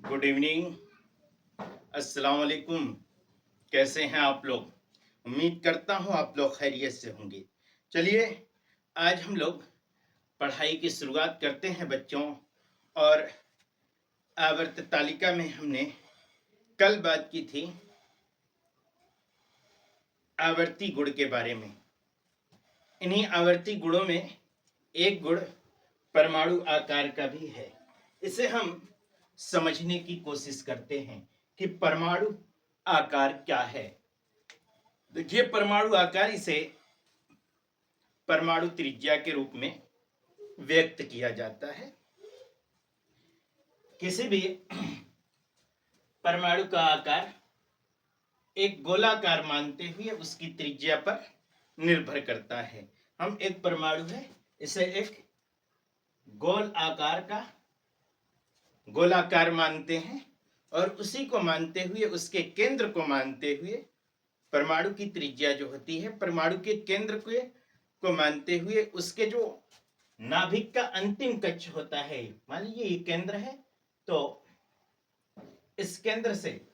Good evening. अस्सलाम वालेकुम। कैसे हैं आप लोग? उम्मीद करता हूं आप लोग खैरियत से होंगे। चलिए, आज हम लोग पढ़ाई की शुरुआत करते हैं बच्चों। और आवर्त तालिका में हमने कल बात की थी आवर्ती गुण के बारे में। इन्हीं आवर्ती गुणों में एक गुण परमाणु आकार का भी है। इसे हम समझने की कोशिश करते हैं कि परमाणु आकार क्या है। देखिए, परमाणु आकार इसे परमाणु त्रिज्या के रूप में व्यक्त किया जाता है। किसी भी परमाणु का आकार एक गोलाकार मानते हुए उसकी त्रिज्या पर निर्भर करता है। हम एक परमाणु है, इसे एक गोल आकार का गोलाकार मानते हैं और उसी को मानते हुए, उसके केंद्र को मानते हुए परमाणु की त्रिज्या जो होती है, परमाणु के केंद्र को मानते हुए उसके जो नाभिक का अंतिम कक्ष होता है, मान लीजिए ये केंद्र है, तो इस केंद्र से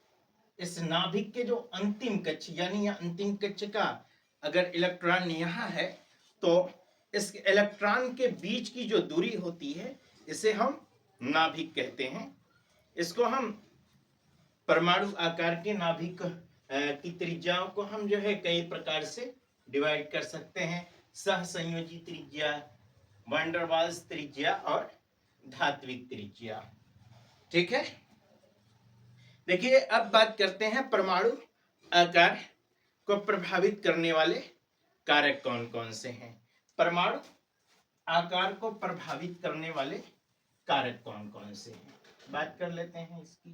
इस नाभिक के जो अंतिम कक्ष, यानी अंतिम कक्ष का अगर इलेक्ट्रॉन यहाँ है तो इस इलेक्ट्रॉन के बीच की जो दूरी होती है इसे हम नाभिक कहते हैं। इसको हम परमाणु आकार के नाभिक की त्रिज्याओं को हम जो है कई प्रकार से डिवाइड कर सकते हैं। सहसंयोजी त्रिज्या, वैंडरवाल्स त्रिज्या और धात्विक त्रिज्या। ठीक है, देखिए अब बात करते हैं परमाणु आकार को प्रभावित करने वाले कारक कौन कौन से हैं। परमाणु आकार को प्रभावित करने वाले कारक कौन कौन से हैं, बात कर लेते हैं इसकी।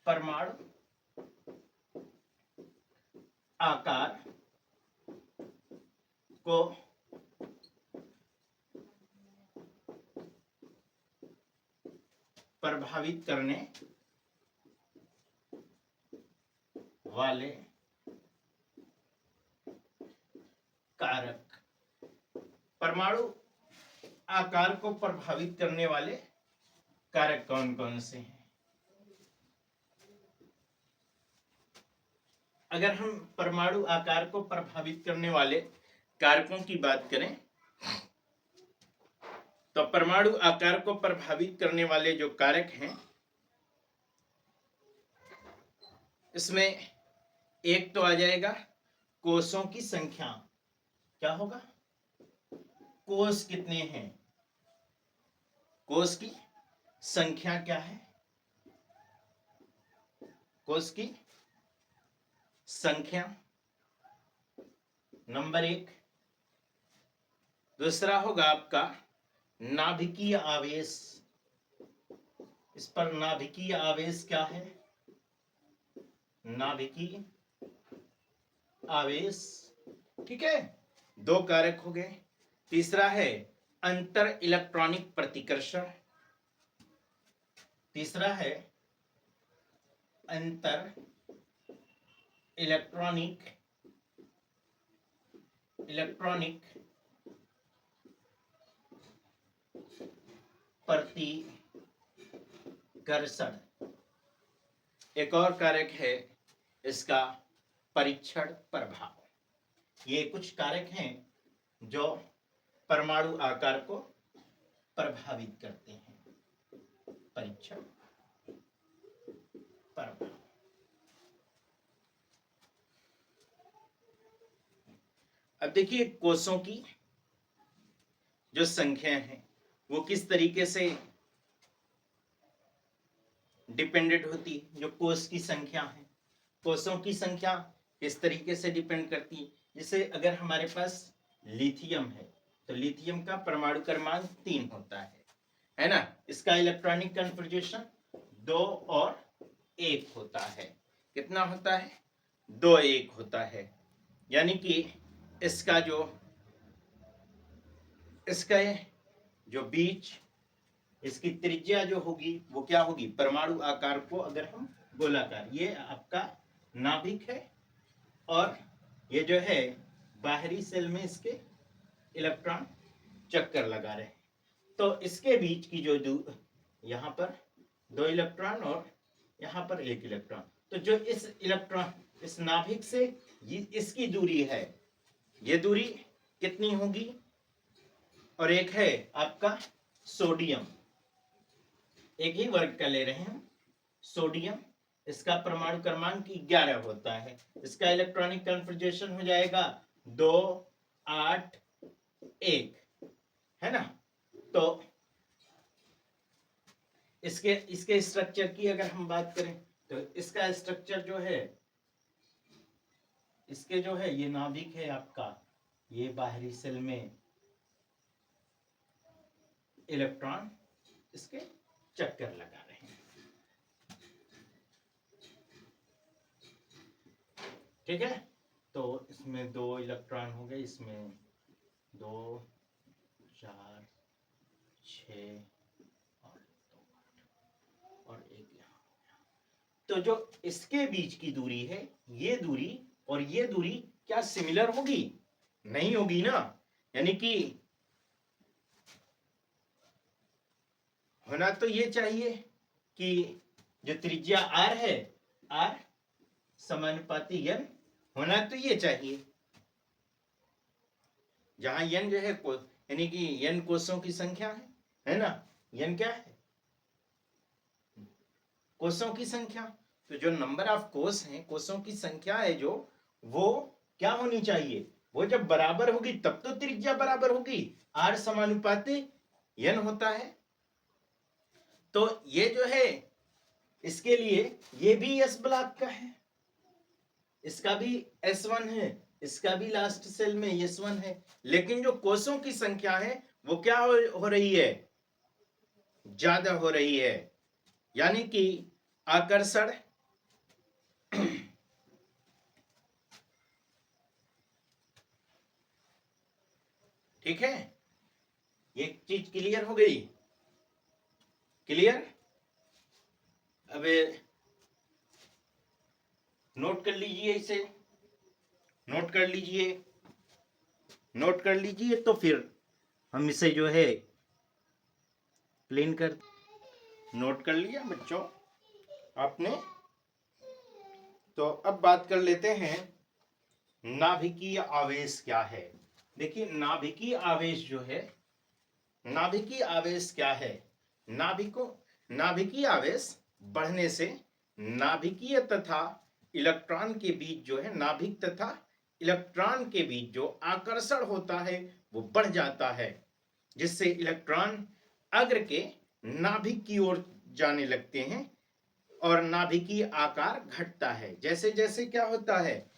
परमाणु आकार को प्रभावित करने वाले कारक। परमाणु आकार को प्रभावित करने वाले कारक कौन कौन से हैं? अगर हम परमाणु आकार को प्रभावित करने वाले कारकों की बात करें तो परमाणु आकार को प्रभावित करने वाले जो कारक हैं, इसमें एक तो आ जाएगा कोषों की संख्या। क्या होगा? कोष कितने हैं, कोष की संख्या क्या है, कोष की संख्या नंबर एक। दूसरा होगा आपका नाभिकीय आवेश। इस पर नाभिकीय आवेश क्या है? नाभिकीय आवेश। ठीक है, दो कारक हो गए। तीसरा है अंतर इलेक्ट्रॉनिक प्रतिकर्षण। तीसरा है अंतर इलेक्ट्रॉनिक प्रतिकर्षण। एक और कारक है इसका परीक्षण प्रभाव। ये कुछ कारक हैं जो परमाणु आकार को प्रभावित करते हैं। परीक्षण प्रभाव। अब देखिए, कोषों की जो संख्या है वो किस तरीके से डिपेंडेंट होती है। जो कोष की संख्या है, कोषों की संख्या किस तरीके से डिपेंड करती है। जैसे अगर हमारे पास लिथियम है तो लिथियम का परमाणु क्रमांक 3 होता है ना। इसका इलेक्ट्रॉनिक कन्फर्मेशन 2 और 1 होता है। कितना होता है? 2 1 होता है। यानी कि इसका जो बीच, इसकी त्रिज्या जो होगी वो क्या होगी? परमाणु आकार को अगर हम गोलाकार, ये आपका नाभिक है और ये जो है बाहरी सेल में इसके इलेक्ट्रॉन चक्कर लगा रहे हैं, तो इसके बीच की जो यहाँ पर 2 इलेक्ट्रॉन और यहाँ पर 1 इलेक्ट्रॉन। तो जो इस इलेक्ट्रॉन इस नाभिक से इसकी दूरी है, ये दूरी कितनी होगी? और एक है आपका सोडियम, एक ही वर्ग का ले रहे हैं हम, सोडियम। इसका परमाणु क्रमांक 11 होता है। इसका इलेक्ट्रॉनिक कन्फिग्रेशन हो जाएगा 2 8 1, है ना। तो इसके स्ट्रक्चर की अगर हम बात करें तो इसका स्ट्रक्चर जो है, इसके जो है ये नाभिक है आपका, ये बाहरी सेल में इलेक्ट्रॉन इसके चक्कर लगा रहे हैं, ठीक है। तो इसमें 2 इलेक्ट्रॉन हो गए, इसमें 2 4 6 और 1 यहाँ। तो जो इसके बीच की दूरी है, ये दूरी और ये दूरी क्या सिमिलर होगी? नहीं होगी ना। यानी कि होना तो ये चाहिए कि जो त्रिज्या r है, r समानुपाती n होना तो ये चाहिए, जहां n जो है यानी कि n कोषों की संख्या है ना। n क्या है? कोषों की संख्या। तो जो नंबर ऑफ कोष हैं, कोषों की संख्या है जो, वो क्या होनी चाहिए? वो जब बराबर होगी तब तो त्रिज्या बराबर होगी। r समानुपाती n होता है। तो ये जो है इसके लिए ये भी s ब्लॉक का है, इसका भी S1 है, इसका भी लास्ट सेल में S1 है। लेकिन जो कोषों की संख्या है वो क्या हो रही है? ज्यादा हो रही है। यानी कि आकर्षण ठीक है। ये चीज क्लियर हो गई? क्लियर? अब नोट कर लीजिए, इसे नोट कर लीजिए, नोट कर लीजिए। तो फिर हम इसे जो है क्लीन कर, नोट कर लिया बच्चों आपने। तो अब बात कर लेते हैं नाभिकीय आवेश क्या है। देखिए नाभिकीय आवेश जो है, नाभिकीय आवेश क्या है? नाभिकीय आवेश बढ़ने से नाभिकीय तथा इलेक्ट्रॉन के बीच जो है, नाभिक तथा इलेक्ट्रॉन के बीच जो आकर्षण होता है वो बढ़ जाता है, जिससे इलेक्ट्रॉन अग्र के नाभिक की ओर जाने लगते हैं और नाभिकीय आकार घटता है। जैसे जैसे क्या होता है,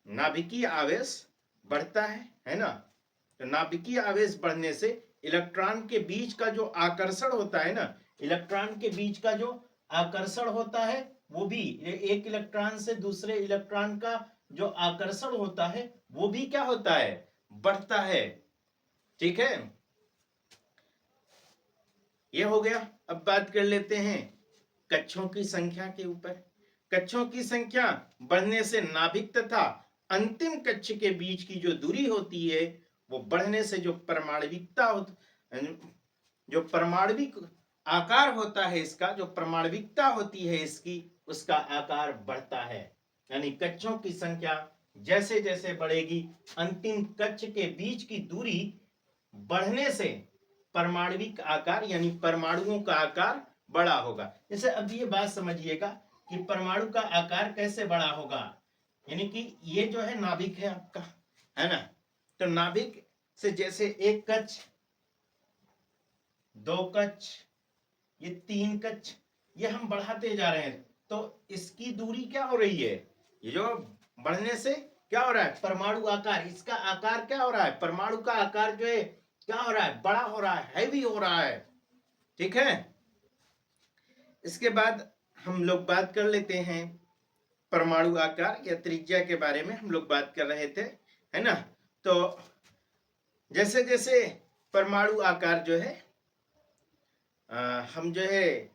नाभिकीय आवेश बढ़ता है ना। तो नाभिकीय आवेश बढ़ने से इलेक्ट्रॉन के बीच का जो आकर्षण होता है ना, इलेक्ट्रॉन के बीच का जो आकर्षण होता है वो भी, एक इलेक्ट्रॉन से दूसरे इलेक्ट्रॉन का जो आकर्षण होता है वो भी क्या होता है? बढ़ता है, ठीक है। ये हो गया। अब बात कर लेते हैं कक्षों की संख्या के ऊपर। कक्षों की संख्या बढ़ने से नाभिक तथा अंतिम कक्ष के बीच की जो दूरी होती है वो बढ़ने से जो परमाणविक आकार होता है, इसका जो परमाणविकता होती है इसकी, उसका आकार बढ़ता है। यानी कक्षों की संख्या जैसे जैसे बढ़ेगी, अंतिम कक्ष के बीच की दूरी बढ़ने से परमाणविक आकार यानी परमाणुओं का आकार बड़ा होगा। जैसे अब ये बात समझिएगा कि परमाणु का आकार कैसे बड़ा होगा। यानी कि ये जो है नाभिक है आपका, है ना। तो नाभिक से जैसे 1 कक्ष, 2 कक्ष, ये 3 कक्ष, ये हम बढ़ाते जा रहे हैं, तो इसकी दूरी क्या हो रही है? ये जो बढ़ने से क्या हो रहा है? परमाणु आकार, इसका आकार क्या हो रहा है? परमाणु का आकार जो है क्या हो रहा है? बड़ा हो रहा है, हैवी हो रहा है, ठीक है। इसके बाद हम लोग बात कर लेते हैं परमाणु आकार या त्रिज्या के बारे में हम लोग बात कर रहे थे, है ना। तो जैसे जैसे परमाणु आकार जो है हम जो है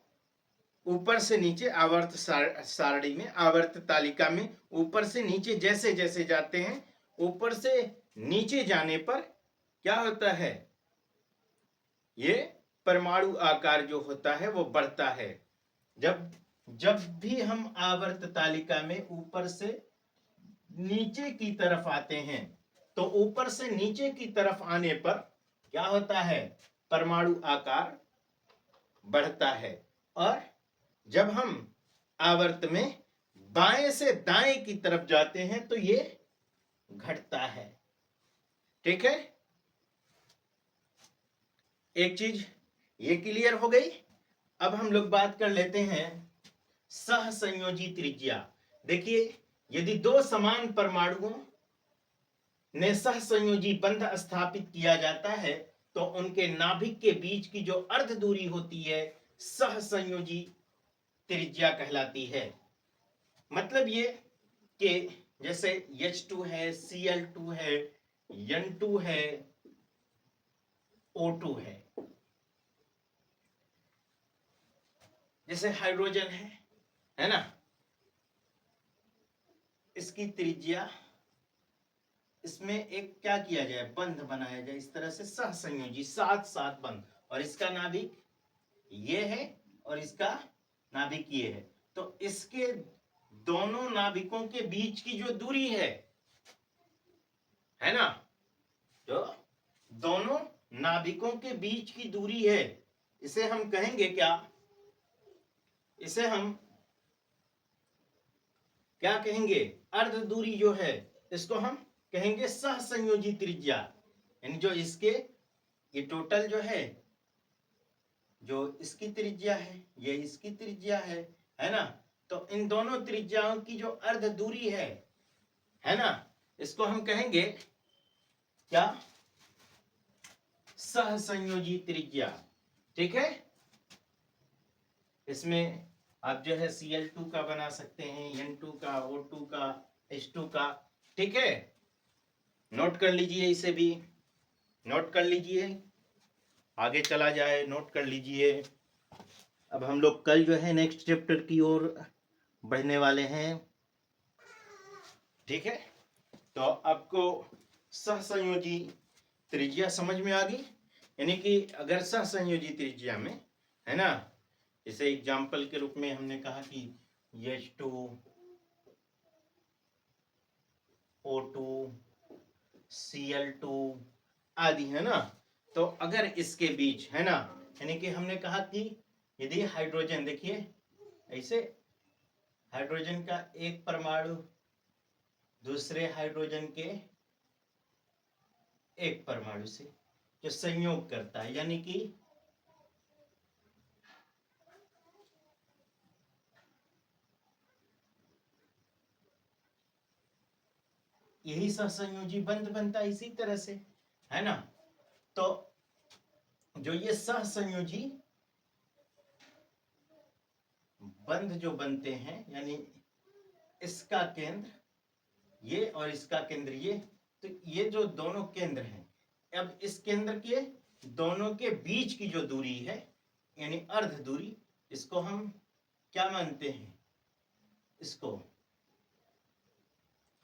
ऊपर से नीचे आवर्त सारणी में, आवर्त तालिका में ऊपर से नीचे जैसे जैसे जाते हैं, ऊपर से नीचे जाने पर क्या होता है? ये परमाणु आकार जो होता है वो बढ़ता है। जब जब भी हम आवर्त तालिका में ऊपर से नीचे की तरफ आते हैं तो ऊपर से नीचे की तरफ आने पर क्या होता है, परमाणु आकार बढ़ता है। और जब हम आवर्त में बाएं से दाएं की तरफ जाते हैं तो ये घटता है। ठीक है, एक चीज ये क्लियर हो गई। अब हम लोग बात कर लेते हैं सहसंयोजी त्रिज्या। देखिए, यदि दो समान परमाणुओं ने सहसंयोजी बंध स्थापित किया जाता है तो उनके नाभिक के बीच की जो अर्ध दूरी होती है सहसंयोजी त्रिज्या कहलाती है। मतलब ये कि जैसे H2 है, Cl2 है, N2 है, O2 है, जैसे हाइड्रोजन है ना, इसकी त्रिज्या, इसमें एक क्या किया जाए, बंध बनाया जाए इस तरह से सहसंयोजी, साथ साथ बंध, और इसका नाभिक ये है और इसका नाभिक ये है। तो इसके दोनों नाभिकों के बीच की जो दूरी है ना, जो दोनों नाभिकों के बीच की दूरी है, इसे हम कहेंगे क्या, इसे हम क्या कहेंगे, अर्ध दूरी जो है इसको हम कहेंगे सहसंयोजी त्रिज्या। यानी जो इसके ये टोटल जो है, जो इसकी त्रिज्या है, ये इसकी त्रिज्या है ना, तो इन दोनों त्रिज्याओं की जो अर्ध दूरी है ना, इसको हम कहेंगे क्या, सहसंयोजी त्रिज्या। ठीक है, इसमें आप जो है Cl2 का बना सकते हैं, N2 का, O2 का, H2 का। ठीक है, नोट कर लीजिए, इसे भी नोट कर लीजिए, आगे चला जाए, नोट कर लीजिए। अब हम लोग कल जो है नेक्स्ट चैप्टर की ओर बढ़ने वाले हैं। ठीक है, तो आपको सहसंयोजी त्रिज्या समझ में आ गई। यानी कि अगर सहसंयोजी त्रिज्या में है ना, जैसे एग्जाम्पल के रूप में हमने कहा कि H2, O2, Cl2 आदि है ना, तो अगर इसके बीच है ना, यानी कि हमने कहा कि यदि हाइड्रोजन, देखिए ऐसे हाइड्रोजन का एक परमाणु दूसरे हाइड्रोजन के एक परमाणु से जो संयोग करता है, यानी कि यही सहसंयोजी बंध बनता है इसी तरह से, है ना। तो जो ये सहसंयोजी बंध जो बनते हैं, यानी इसका केंद्र ये और इसका केंद्र ये, तो ये जो दोनों केंद्र हैं, अब इस केंद्र के दोनों के बीच की जो दूरी है यानी अर्ध दूरी, इसको हम क्या मानते हैं, इसको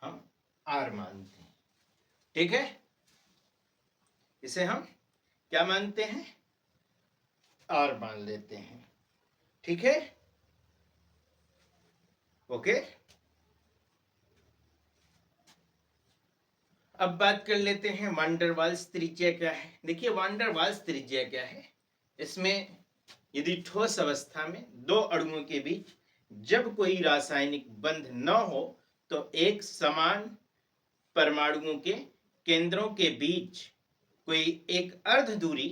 हम R मानते हैं। ठीक है, इसे हम क्या मानते हैं, R मान लेते हैं। ठीक है, ओके। अब बात कर लेते हैं वान डेर वाल्स त्रिज्या क्या है। देखिए, वान डेर वाल्स त्रिज्या क्या है, इसमें यदि ठोस अवस्था में दो अणुओं के बीच जब कोई रासायनिक बंध न हो तो एक समान परमाणुओं के केंद्रों के बीच कोई एक अर्ध दूरी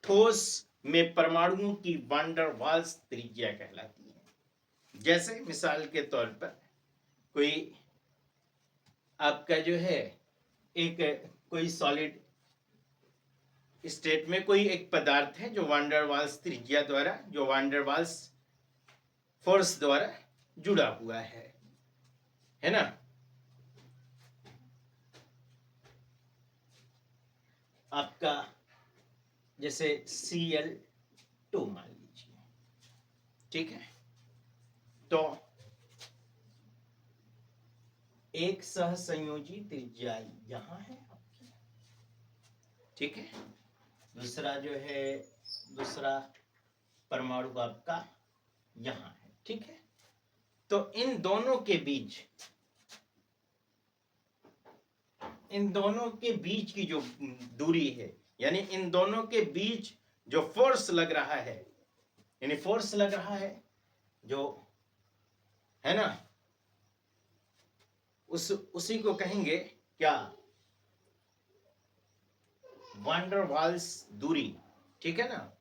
ठोस में परमाणुओं की वान डेर वाल्स त्रिज्या कहलाती है। जैसे मिसाल के तौर पर कोई आपका जो है एक कोई सॉलिड स्टेट में कोई एक पदार्थ है जो वान डेर वाल्स त्रिज्या द्वारा, जो वान डेर वाल्स फोर्स द्वारा जुड़ा हुआ है ना। आपका जैसे Cl2 मान लीजिए, ठीक है, तो एक सहसंयोजी त्रिज्या यहां है आपकी। ठीक है, दूसरा जो है, दूसरा परमाणु आपका यहाँ है, ठीक है। तो इन दोनों के बीच की जो दूरी है, यानी इन दोनों के बीच जो फोर्स लग रहा है, यानी फोर्स लग रहा है जो है ना, उसी को कहेंगे क्या, वांडर वाल्स दूरी, ठीक है ना।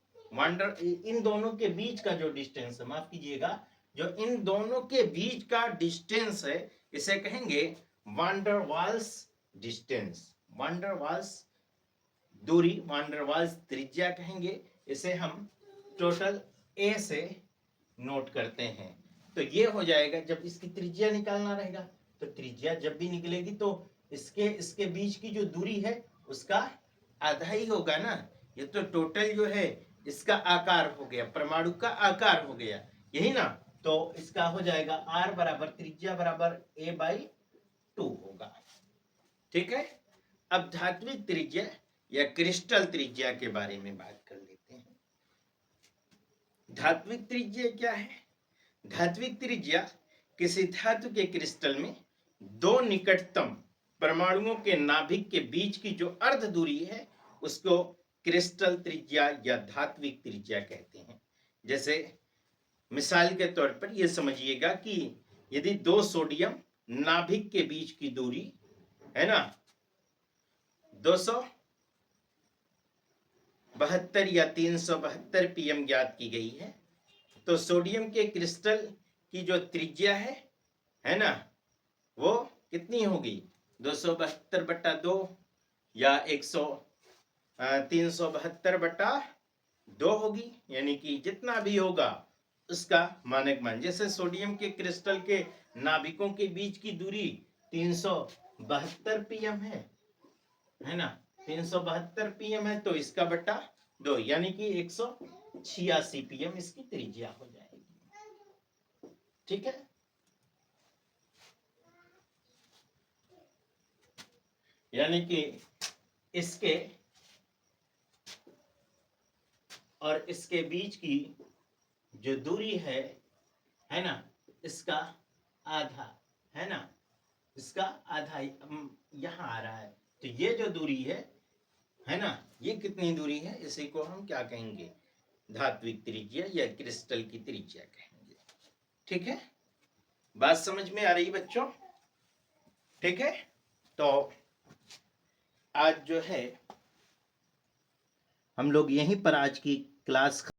इन दोनों के बीच का जो डिस्टेंस है, माफ कीजिएगा, जो इन दोनों के बीच का डिस्टेंस है, इसे कहेंगे van der Waals distance, van der Waals दूरी, वांडर वाल्स त्रिज्या कहेंगे। इसे हम टोटल ए से नोट करते हैं। तो ये हो जाएगा, जब इसकी त्रिज्या निकालना रहेगा, तो त्रिज्या जब भी निकलेगी तो इसके बीच की जो दूरी है उसका आधा ही होगा ना। ये तो टोटल जो है इसका आकार हो गया, परमाणु का आकार हो गया, यही ना। तो इसका हो जाएगा r बराबर त्रिज्या बराबर a/2 होगा, ठीक है। अब धात्विक त्रिज्या या क्रिस्टल त्रिज्या के बारे में बात कर लेते हैं। धात्विक त्रिज्या क्या है? धात्विक त्रिज्या किसी धातु के क्रिस्टल में दो निकटतम परमाणुओं के नाभिक के बीच की जो अर्ध दूरी है उसको क्रिस्टल त्रिज्या या धात्विक त्रिज्या कहते हैं। जैसे मिसाल के तौर पर यह समझिएगा कि यदि दो सोडियम नाभिक के बीच की दूरी है ना 272 या 372 pm ज्ञात की गई है, तो सोडियम के क्रिस्टल की जो त्रिज्या है ना, वो कितनी होगी? 272/2 या 372/2 होगी, यानी कि जितना भी होगा उसका मानक मान। जैसे सोडियम के क्रिस्टल के नाभिकों के बीच की दूरी 372 pm है ना, 372 pm है, तो इसका बटा 2 यानी कि 186 pm इसकी त्रिज्या हो जाएगी, ठीक है। यानी कि इसके और इसके बीच की जो दूरी है ना, इसका आधा है ना, इसका आधा यहां आ रहा है। तो ये जो दूरी है ना, ये कितनी दूरी है, इसी को हम क्या कहेंगे? धात्विक त्रिज्या या क्रिस्टल की त्रिज्या कहेंगे, ठीक है। बात समझ में आ रही बच्चों? ठीक है। तो आज जो है हम लोग यहीं पर आज की क्लास